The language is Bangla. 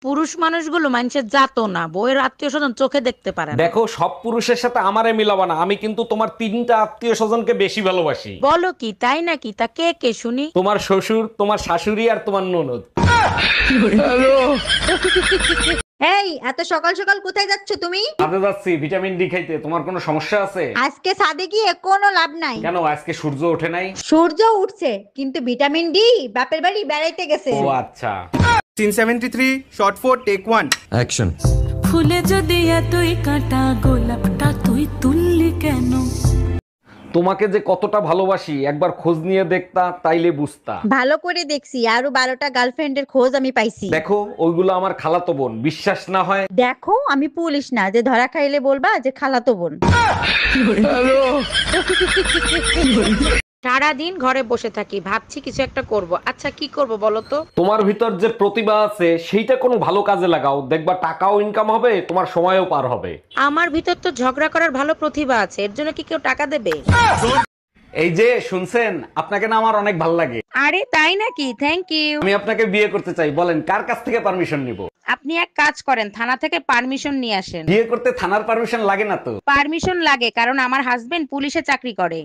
পুরুষ মানুষগুলো মানুষের জাতো না, বইয়ের আত্মীয় স্বজন চোখে দেখতে পারে না। দেখো, সব পুরুষের সাথে আমারে মিলাবা না। আমি কিন্তু তোমার তিনটা আত্মীয় স্বজনকে বেশি ভালোবাসি। বলো কি, তাই নাকি? তা কে কে শুনি। তোমার শ্বশুর, তোমার শাশুড়ি আর তোমার ননদ। এই এত সকাল সকাল কোথায় যাচ্ছ তুমি? কাজে যাচ্ছি ভিটামিন ডি খাইতে। তোমার কোনো সমস্যা আছে? আজকে ছাদে গিয়ে কোনো লাভ নাই। কেন, আজকে সূর্য ওঠে নাই? সূর্য উঠছে কিন্তু ভিটামিন ডি বাপের বাড়ি বেড়াইতে গেছে। ও আচ্ছা। Scene 73, shot 4, take 1. অ্যাকশন। ফুলে যদি এতই কাঁটা, গোলাপটা তুই তুললি কেন? তোমাকে যে কতটা ভালোবাসি একবার খোঁজ নিয়ে দেখতা, তাইলে বুঝতা। ভালো করে দেখছি, আরো 12টা গার্লফ্রেন্ডের খোঁজ আমি পাইছি। দেখো, ওইগুলো আমার খালাতো বোন। বিশ্বাস না হয় দেখো আমি পুলিশ না যে ধরা খাইলে বলবা যে খালাতো বোন। সারাদিন ঘরে বসে থাকি, ভাবছি কিছু একটা করব। আচ্ছা কি করব বলো তো? তোমার ভিতর যে প্রতিভা আছে সেইটা কোনো ভালো কাজে লাগাও, দেখবা টাকাও ইনকাম হবে, তোমার সময়ও পার হবে। আমার ভিতর তো ঝগড়া করার ভালো প্রতিভা আছে, এর জন্য কি কেউ টাকা দেবে? এই যে শুনছেন, আপনাকে না আমার অনেক ভালো লাগে। আরে তাই নাকি? Thank you. আমি আপনাকে বিয়ে করতে চাই। বলেন কার কাছ থেকে পারমিশন নিব? আপনি এক কাজ করেন, থানা থেকে পারমিশন নিয়ে আসেন। বিয়ে করতে থানার পারমিশন লাগে না তো। পারমিশন লাগে, কারণ আমার হাজবেন্ড পুলিশে চাকরি করে।